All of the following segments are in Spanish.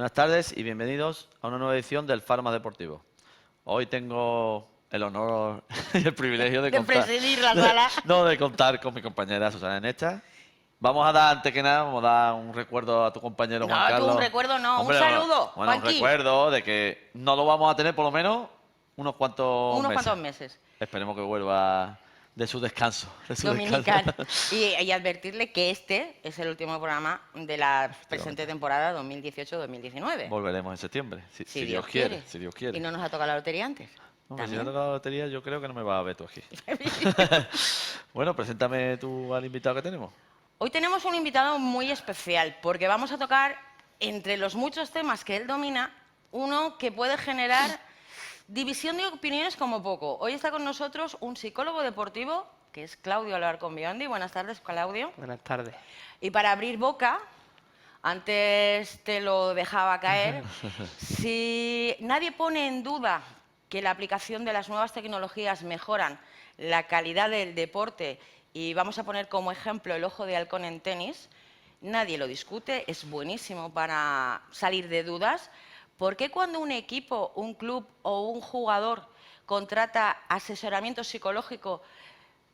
Buenas tardes y bienvenidos a una nueva edición del Farma Deportivo. Hoy tengo el honor y el privilegio de contar, presidir la sala. de contar con mi compañera Susana Enecha. Vamos a dar, antes que nada, vamos a dar un recuerdo a tu compañero Juan No, tú Carlos. un recuerdo no, Hombre, un saludo, bueno, un Juanqui. recuerdo de que no lo vamos a tener por lo menos unos cuantos Unos meses. cuantos meses. Esperemos que vuelva de su descanso. Dominical. Y advertirle que este es el último programa de la presente temporada 2018-2019. Volveremos en septiembre, si Si Dios quiere, si Dios quiere. Y no nos ha tocado la lotería antes. Hombre, si También. no toca la lotería, yo creo que no me va a ver tú aquí. Bueno, preséntame tú al invitado que tenemos. Hoy tenemos un invitado muy especial porque vamos a tocar, entre los muchos temas que él domina, uno que puede generar división de opiniones como poco. Hoy está con nosotros un psicólogo deportivo, que es Claudio Alarcón Biondi. Buenas tardes, Claudio. Buenas tardes. Y para abrir boca, antes te lo dejaba caer, si nadie pone en duda que la aplicación de las nuevas tecnologías mejoran la calidad del deporte, y vamos a poner como ejemplo el ojo de halcón en tenis, nadie lo discute, es buenísimo para salir de dudas. ¿Por qué cuando un equipo, un club o un jugador contrata asesoramiento psicológico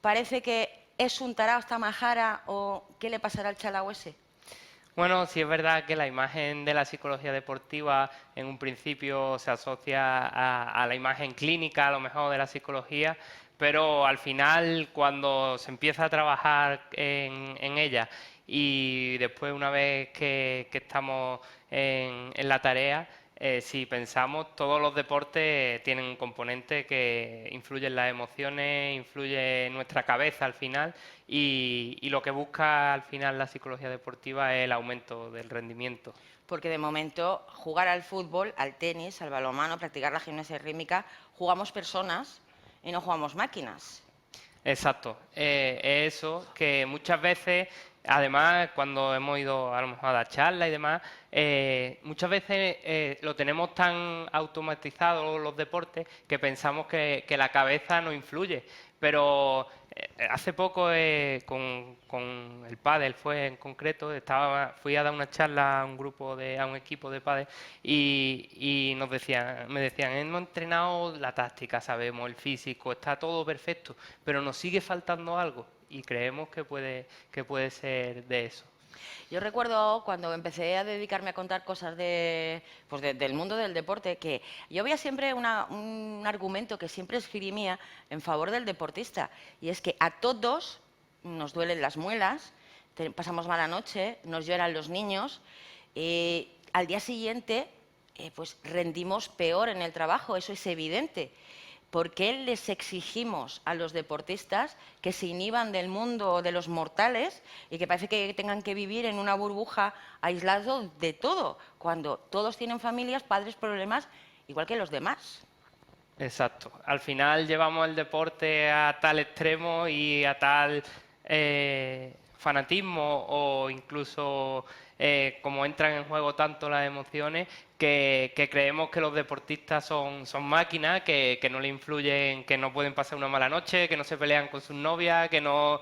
parece que es un tarao, esta majara, o qué le pasará al chalao ese? Bueno, sí es verdad que la imagen de la psicología deportiva en un principio se asocia a la imagen clínica, a lo mejor de la psicología, pero al final cuando se empieza a trabajar en ella y después una vez que estamos en la tarea, si pensamos, todos los deportes tienen un componente que influye en las emociones, influye en nuestra cabeza al final y lo que busca al final la psicología deportiva es el aumento del rendimiento. Porque de momento jugar al fútbol, al tenis, al balonmano, practicar la gimnasia rítmica, jugamos personas y no jugamos máquinas. Exacto, es eso que muchas veces, además cuando hemos ido a lo mejor a dar charlas y demás, muchas veces lo tenemos tan automatizado los deportes que pensamos que la cabeza no influye, pero hace poco con el pádel fue en concreto, fui a dar una charla a un equipo de pádel y me decían, hemos entrenado la táctica, sabemos, el físico, está todo perfecto, pero nos sigue faltando algo y creemos que puede ser de eso. Yo recuerdo cuando empecé a dedicarme a contar cosas del mundo del deporte, que yo veía siempre un argumento que siempre esgrimía en favor del deportista, y es que a todos nos duelen las muelas, pasamos mala noche, nos lloran los niños, y al día siguiente pues rendimos peor en el trabajo, eso es evidente. ¿Por qué les exigimos a los deportistas que se inhiban del mundo de los mortales y que parece que tengan que vivir en una burbuja aislados de todo, cuando todos tienen familias, padres, problemas, igual que los demás? Exacto. Al final llevamos el deporte a tal extremo y a tal fanatismo o incluso como entran en juego tanto las emociones que creemos que los deportistas son máquinas, que no le influyen, que no pueden pasar una mala noche, que no se pelean con sus novias, que no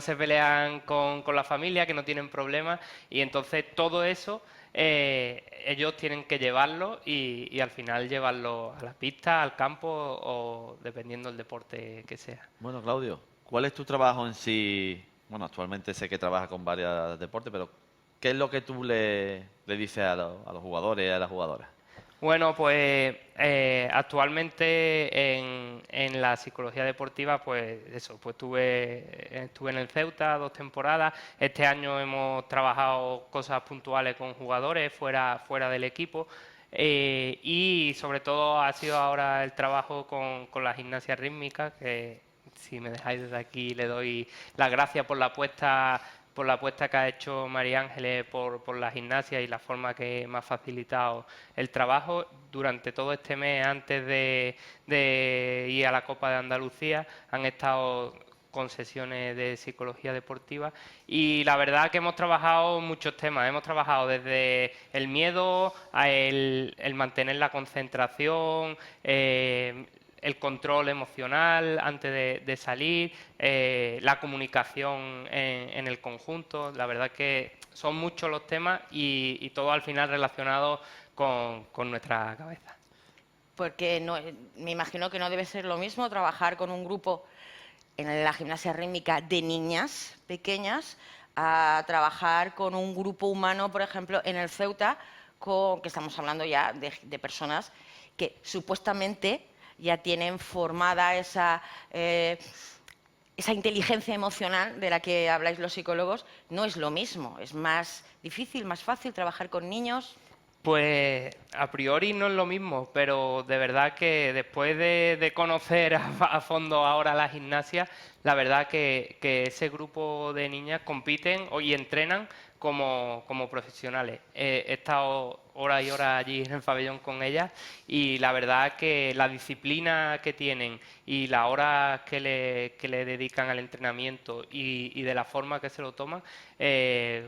se pelean con la familia, que no tienen problemas y entonces todo eso ellos tienen que llevarlo y al final llevarlo a la pista, al campo o dependiendo del deporte que sea. Bueno, Claudio, ¿cuál es tu trabajo en sí? Bueno, actualmente sé que trabajas con varios deportes, pero ¿qué es lo que tú le dices a los jugadores y a las jugadoras? Bueno, pues actualmente en la psicología deportiva, pues eso, pues estuve en el Ceuta 2 temporadas. Este año hemos trabajado cosas puntuales con jugadores fuera del equipo. Y sobre todo ha sido ahora el trabajo con la gimnasia rítmica, que si me dejáis desde aquí le doy las gracias por la apuesta que ha hecho María Ángeles por la gimnasia y la forma que me ha facilitado el trabajo durante todo este mes antes de ir a la Copa de Andalucía. Han estado con sesiones de psicología deportiva y la verdad que hemos trabajado muchos temas. Hemos trabajado desde el miedo a el mantener la concentración, el control emocional antes de salir, la comunicación en el conjunto. La verdad que son muchos los temas y todo al final relacionado con nuestra cabeza. Porque me imagino que no debe ser lo mismo trabajar con un grupo en la gimnasia rítmica de niñas pequeñas a trabajar con un grupo humano, por ejemplo, en el Ceuta, que estamos hablando ya de personas que supuestamente ya tienen formada esa inteligencia emocional de la que habláis los psicólogos. No es lo mismo, es más difícil, más fácil trabajar con niños. Pues a priori no es lo mismo, pero de verdad que después de conocer a fondo ahora la gimnasia, la verdad que ese grupo de niñas compiten y entrenan como profesionales. He estado horas y horas allí en el pabellón con ellas y la verdad que la disciplina que tienen y las horas que le dedican al entrenamiento y de la forma que se lo toman,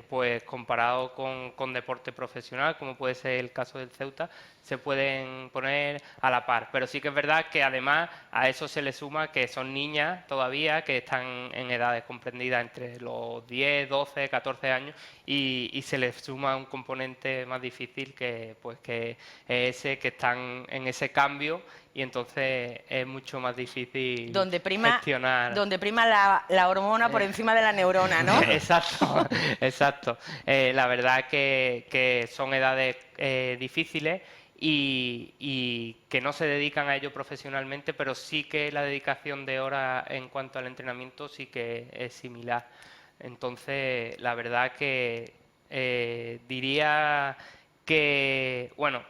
pues comparado con deporte profesional, como puede ser el caso del Ceuta, se pueden poner a la par. Pero sí que es verdad que además a eso se le suma que son niñas todavía, que están en edades comprendidas entre los 10, 12, 14 años y se les suma un componente más difícil que es ese, que están en ese cambio y entonces es mucho más difícil gestionar. Donde prima la hormona por encima de la neurona, ¿no? Exacto, exacto. La verdad que son edades difíciles y que no se dedican a ello profesionalmente, pero sí que la dedicación de horas en cuanto al entrenamiento sí que es similar. Entonces, la verdad que diría que, bueno,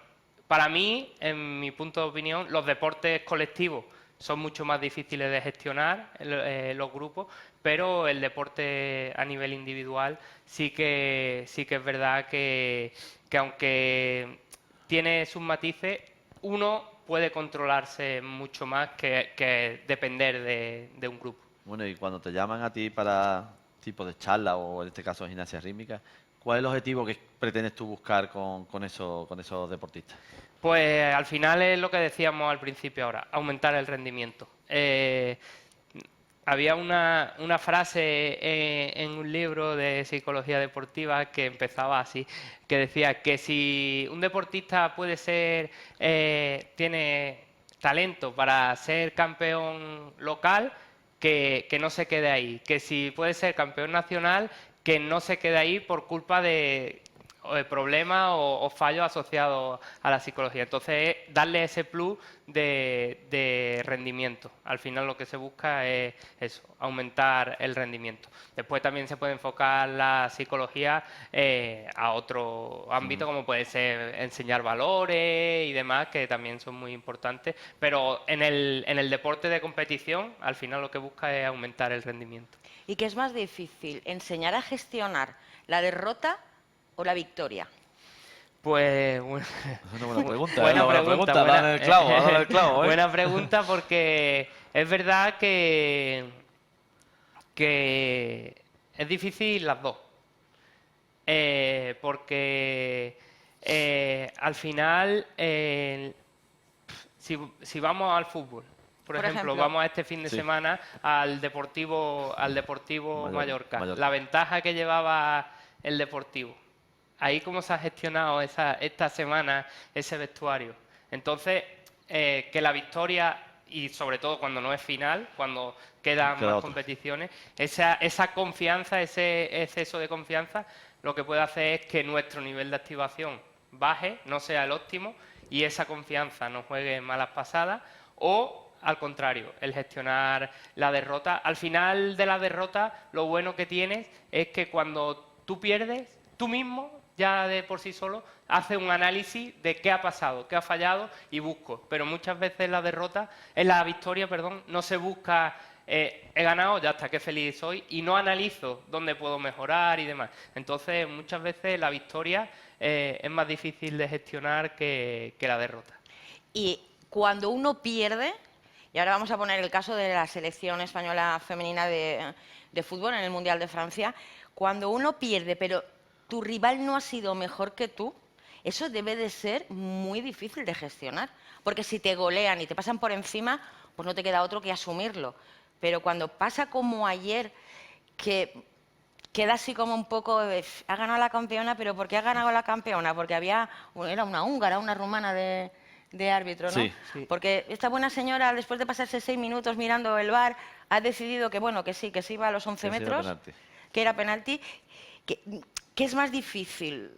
para mí, en mi punto de opinión, los deportes colectivos son mucho más difíciles de gestionar los grupos, pero el deporte a nivel individual sí que es verdad que aunque tiene sus matices, uno puede controlarse mucho más que depender de un grupo. Bueno, y cuando te llaman a ti para tipo de charla o en este caso gimnasia rítmica, ¿cuál es el objetivo que pretendes tú buscar con esos deportistas? Pues al final es lo que decíamos al principio ahora, aumentar el rendimiento. Había una frase en un libro de psicología deportiva que empezaba así, que decía que si un deportista tiene talento para ser campeón local, que no se quede ahí, que si puede ser campeón nacional, que no se quede ahí por culpa de problemas o fallos asociados a la psicología. Entonces, darle ese plus de rendimiento. Al final lo que se busca es eso, aumentar el rendimiento. Después también se puede enfocar la psicología a otro ámbito, como puede ser enseñar valores y demás, que también son muy importantes. Pero en el deporte de competición, al final lo que busca es aumentar el rendimiento. ¿Y qué es más difícil, enseñar a gestionar la derrota o la victoria? Pues bueno, Es una buena pregunta. buena buena pregunta, pregunta. Dale el clavo, dale el clavo, ¿eh? buena pregunta, porque es verdad que es difícil las dos. Porque al final, si vamos al fútbol, por ejemplo, vamos a este fin de semana al Deportivo Mallorca. La ventaja que llevaba el Deportivo. Ahí cómo se ha gestionado esta semana ese vestuario. Entonces, que la victoria, y sobre todo cuando no es final, cuando quedan más competiciones, esa confianza, ese exceso de confianza, lo que puede hacer es que nuestro nivel de activación baje, no sea el óptimo, y esa confianza nos juegue en malas pasadas, o al contrario, el gestionar la derrota. Al final de la derrota, lo bueno que tienes es que cuando tú pierdes, tú mismo, ya de por sí solo, haces un análisis de qué ha pasado, qué ha fallado y busco. Pero muchas veces en la victoria, no se busca he ganado, ya está, qué feliz soy, y no analizo dónde puedo mejorar y demás. Entonces, muchas veces la victoria es más difícil de gestionar que la derrota. Y cuando uno pierde, y ahora vamos a poner el caso de la selección española femenina de fútbol en el Mundial de Francia, cuando uno pierde, pero tu rival no ha sido mejor que tú, eso debe de ser muy difícil de gestionar, porque si te golean y te pasan por encima, pues no te queda otro que asumirlo. Pero cuando pasa como ayer, que queda así como un poco, ha ganado la campeona, pero ¿por qué ha ganado la campeona? Porque era una húngara, una rumana de árbitro, ¿no? Sí. Sí. Porque esta buena señora, después de pasarse 6 minutos mirando el VAR, ha decidido que, bueno, que sí iba a los 11 Que sí era metros, penalti. que era penalti. ¿Qué es más difícil?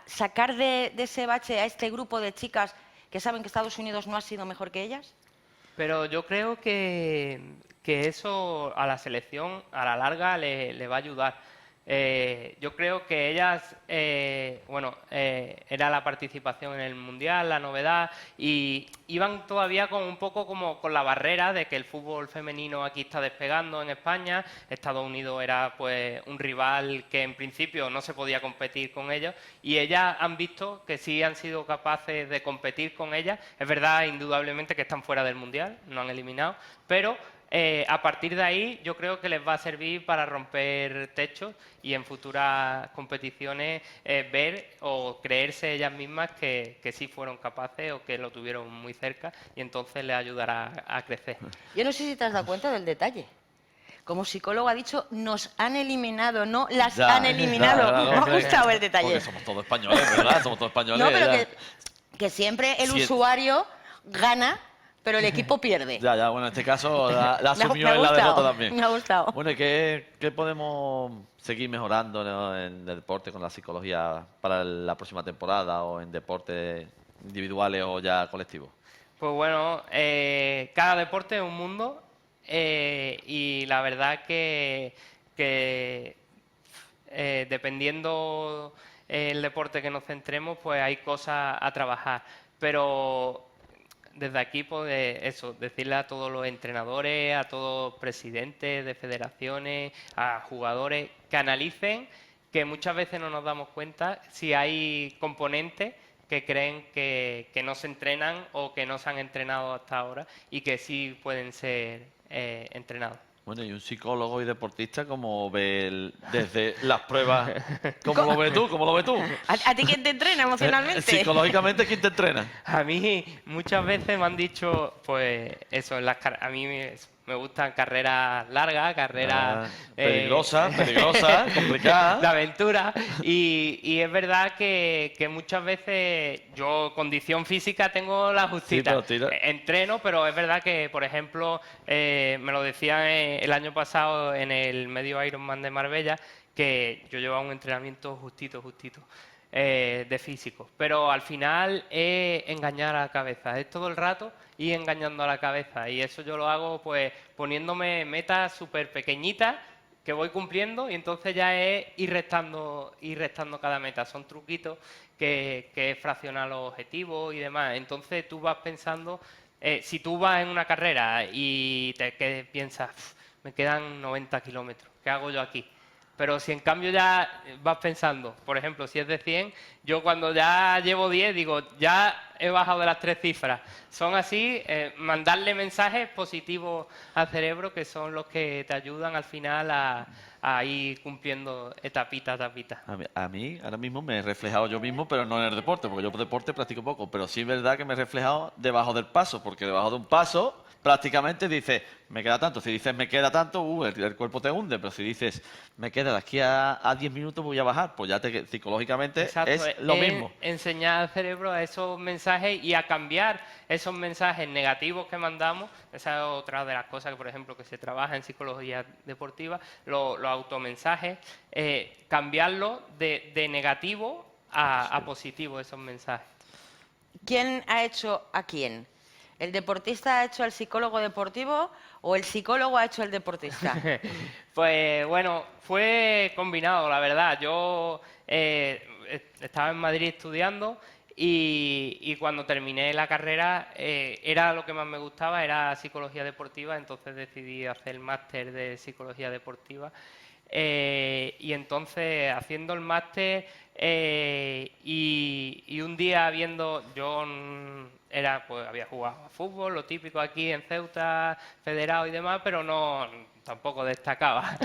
¿Sacar de ese bache a este grupo de chicas que saben que Estados Unidos no ha sido mejor que ellas? Pero yo creo que eso a la selección a la larga le va a ayudar. Yo creo que ellas, era la participación en el Mundial, la novedad, y iban todavía con un poco como con la barrera de que el fútbol femenino aquí está despegando en España. Estados Unidos era pues un rival que en principio no se podía competir con ellos, y ellas han visto que sí han sido capaces de competir con ellas. Es verdad, indudablemente, que están fuera del Mundial, no han eliminado, pero a partir de ahí yo creo que les va a servir para romper techos y en futuras competiciones ver o creerse ellas mismas que sí fueron capaces o que lo tuvieron muy cerca, y entonces les ayudará a crecer. Yo no sé si te has dado cuenta del detalle. Como psicólogo ha dicho, nos han eliminado, no las Ya, han eliminado. ya, Me ha hombre, gustado el detalle. Porque somos todos españoles, ¿verdad? Somos todos españoles. No, pero ya. que siempre el Sí. usuario gana, pero el equipo pierde. Ya, bueno, en este caso la Me ha asumió en la gustado, derrota también. me ha gustado. Bueno, ¿y qué podemos seguir mejorando, ¿no?, en el deporte con la psicología para la próxima temporada o en deportes individuales o ya colectivos? Pues bueno, cada deporte es un mundo, y la verdad que dependiendo el deporte que nos centremos, pues hay cosas a trabajar. Pero desde aquí, pues eso, decirle a todos los entrenadores, a todos los presidentes de federaciones, a jugadores, que analicen, que muchas veces no nos damos cuenta si hay componentes que creen que no se entrenan o que no se han entrenado hasta ahora y que sí pueden ser entrenados. Bueno, y un psicólogo y deportista, ¿cómo ve desde las pruebas? ¿Cómo lo ves tú? ¿Cómo lo ves tú? ¿A ti quién te entrena emocionalmente? Psicológicamente, ¿quién te entrena? A mí muchas veces me han dicho, pues eso, a mí me gustan carreras largas, carreras Peligrosas, de complicadas. aventura, y es verdad que muchas veces yo condición física tengo la justita. Sí, pero Entreno, pero es verdad que, por ejemplo, me lo decían el año pasado en el medio Ironman de Marbella, que yo llevaba un entrenamiento justito de físico, pero al final es engañar a la cabeza, es todo el rato ir engañando a la cabeza, y eso yo lo hago pues poniéndome metas súper pequeñitas que voy cumpliendo, y entonces ya es ir restando cada meta. Son truquitos que es fraccionar los objetivos y demás. Entonces tú vas pensando, si tú vas en una carrera y que piensas, me quedan 90 kilómetros, ¿qué hago yo aquí? Pero si en cambio ya vas pensando, por ejemplo, si es de 100, yo cuando ya llevo 10 digo, ya he bajado de las 3 cifras. Son así, mandarle mensajes positivos al cerebro, que son los que te ayudan al final a ir cumpliendo etapita a etapita. A mí ahora mismo me he reflejado yo mismo, pero no en el deporte, porque yo por deporte practico poco, pero sí es verdad que me he reflejado debajo del paso, porque debajo de un paso prácticamente dices, me queda tanto. Si dices me queda tanto, el cuerpo te hunde, pero si dices me queda de aquí a 10 minutos voy a bajar, pues ya psicológicamente Exacto, es lo mismo. Enseñar al cerebro a esos mensajes y a cambiar esos mensajes negativos que mandamos. Esa es otra de las cosas que, por ejemplo, que se trabaja en psicología deportiva, los automensajes, cambiarlos de negativo a positivo, esos mensajes. ¿Quién ha hecho a quién? ¿El deportista ha hecho al psicólogo deportivo o el psicólogo ha hecho al deportista? Pues bueno, fue combinado, la verdad. Yo estaba en Madrid estudiando, y cuando terminé la carrera era lo que más me gustaba, era psicología deportiva, entonces decidí hacer el máster de psicología deportiva. Y entonces, haciendo el máster y un día yo pues había jugado a fútbol, lo típico aquí en Ceuta, federado y demás, pero no, tampoco destacaba.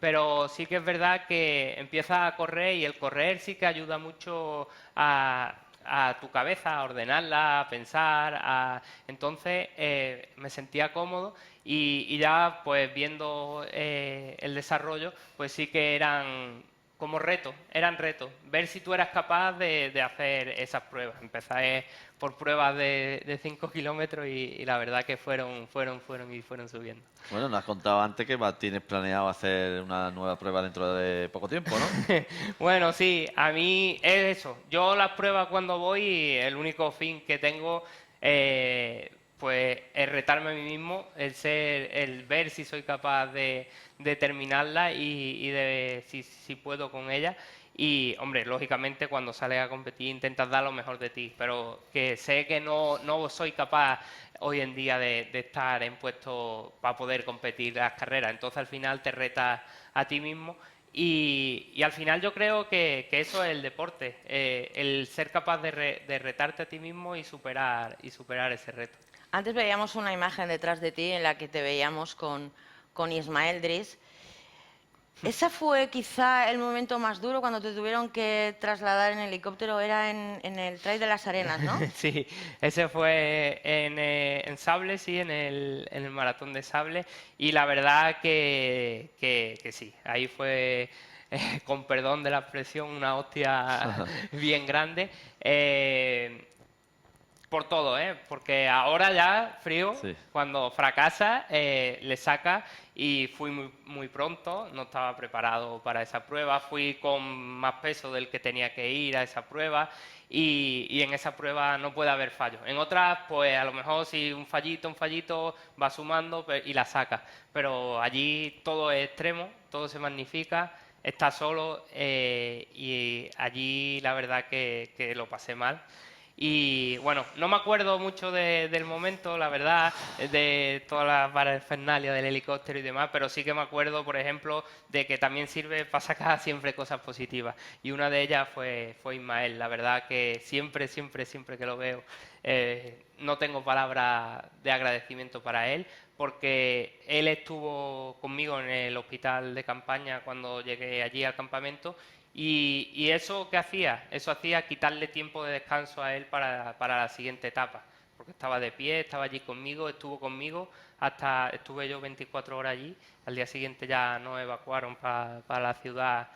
Pero sí que es verdad que empiezas a correr y el correr sí que ayuda mucho a tu cabeza, a ordenarla, a pensar. Entonces me sentía cómodo y ya pues viendo el desarrollo, pues sí que eran retos, ver si tú eras capaz de hacer esas pruebas. Empecé por pruebas de 5 kilómetros y la verdad que fueron subiendo. Bueno, nos has contado antes que tienes planeado hacer una nueva prueba dentro de poco tiempo, ¿no? Bueno, sí, a mí es eso. Yo las pruebas cuando voy, el único fin que tengo pues es retarme a mí mismo, el ver si soy capaz de terminarla y de si puedo con ella. Y, hombre, lógicamente cuando sales a competir intentas dar lo mejor de ti, pero que sé que no soy capaz hoy en día de estar en puesto para poder competir las carreras. Entonces al final te retas a ti mismo y al final yo creo que eso es el deporte, el ser capaz de retarte a ti mismo y superar ese reto. Antes veíamos una imagen detrás de ti en la que te veíamos con Ismael Dris. ¿Ese fue quizá el momento más duro cuando te tuvieron que trasladar en helicóptero? Era en el Trail de las Arenas, ¿no? Sí, ese fue en Sable, sí, en el maratón de Sable. Y la verdad que sí, ahí fue, con perdón de la expresión, una hostia bien grande. Por todo, ¿eh? Porque ahora ya, frío, Sí. cuando fracasa, le saca y fui muy pronto, no estaba preparado para esa prueba, fui con más peso del que tenía que ir a esa prueba y en esa prueba no puede haber fallos. En otras, pues a lo mejor si un fallito va sumando y la saca, pero allí todo es extremo, todo se magnifica, está solo y allí la verdad que lo pasé mal. Y bueno, no me acuerdo mucho del momento, la verdad, de todas las parafernalias del helicóptero y demás, pero sí que me acuerdo, por ejemplo, de que también sirve para sacar siempre cosas positivas. Y una de ellas fue Ismael. La verdad que siempre que lo veo, no tengo palabras de agradecimiento para él, porque él estuvo conmigo en el hospital de campaña cuando llegué allí al campamento. ¿Y eso qué hacía? Eso hacía quitarle tiempo de descanso a él para la siguiente etapa, porque estaba de pie, estaba allí conmigo, estuvo conmigo, estuve yo 24 horas allí, al día siguiente ya nos evacuaron para la ciudad,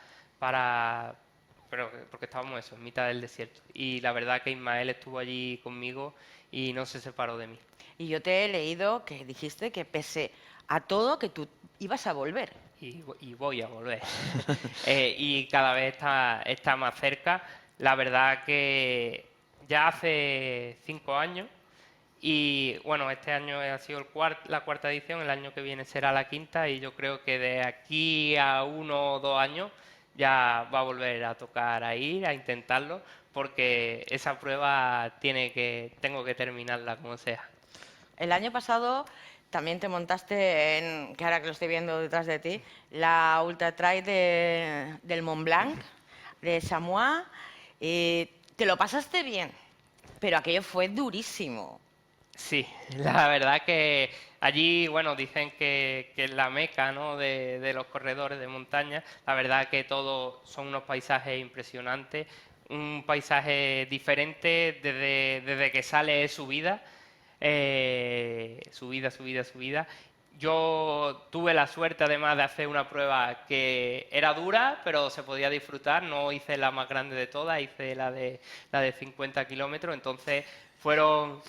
porque estábamos eso, en mitad del desierto. Y la verdad que Ismael estuvo allí conmigo y no se separó de mí. Y yo te he leído que dijiste que pese a todo que tú ibas a volver. Y voy a volver. Y cada vez está más cerca. La verdad que ya hace 5 años y bueno, este año ha sido la cuarta edición, el año que viene será la quinta y yo creo que de aquí a 1 o 2 años ya va a volver a tocar a ir, a intentarlo, porque esa prueba tengo que terminarla como sea. El año pasado también te montaste que ahora que lo estoy viendo detrás de ti, la Ultra Trail del Mont Blanc, de Samoa. Te lo pasaste bien, pero aquello fue durísimo. Sí, la verdad que allí, bueno, dicen que es la meca, ¿no?, de los corredores de montaña. La verdad que todos son unos paisajes impresionantes, un paisaje diferente desde que sale subida. Subida. Yo tuve la suerte además de hacer una prueba que era dura, pero se podía disfrutar. No hice la más grande de todas, hice la de 50 kilómetros. Entonces fueron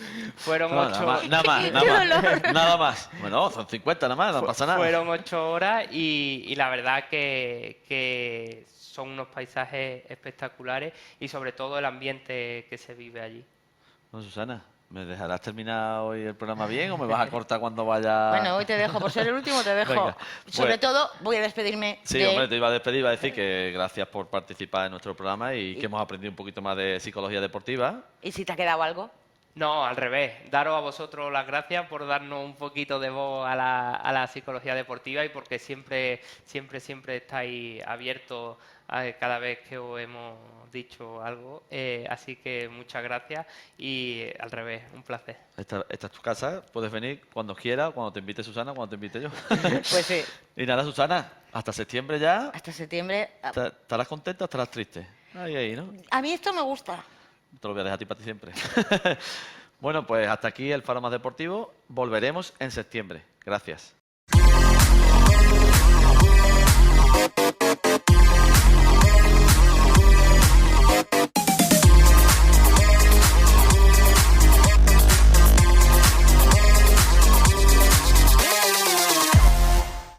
No, 8... nada más. Bueno, son 50 nada más, no pasa nada. Fueron 8 horas y la verdad que son unos paisajes espectaculares y sobre todo el ambiente que se vive allí. Bueno, Susana, ¿me dejarás terminar hoy el programa bien o me vas a cortar cuando vaya? Bueno, hoy te dejo, por ser el último te dejo. Venga, Sobre pues- todo voy a despedirme Sí, hombre, te iba a despedir, iba a decir que gracias por participar en nuestro programa y que hemos aprendido un poquito más de psicología deportiva. ¿Y si te ha quedado algo? No, al revés. Daros a vosotros las gracias por darnos un poquito de voz a la psicología deportiva y porque siempre estáis abiertos cada vez que os hemos dicho algo. Así que muchas gracias y al revés, un placer. Esta es tu casa, puedes venir cuando quieras, cuando te invite Susana, cuando te invite yo. Pues sí, Y nada, Susana, hasta septiembre ya. hasta septiembre. ¿Estarás contenta o estarás triste? Ahí, ¿no? A mí esto me gusta. Te lo voy a dejar a ti para ti siempre. Bueno, pues hasta aquí el Faro Más Deportivo. Volveremos en septiembre. Gracias.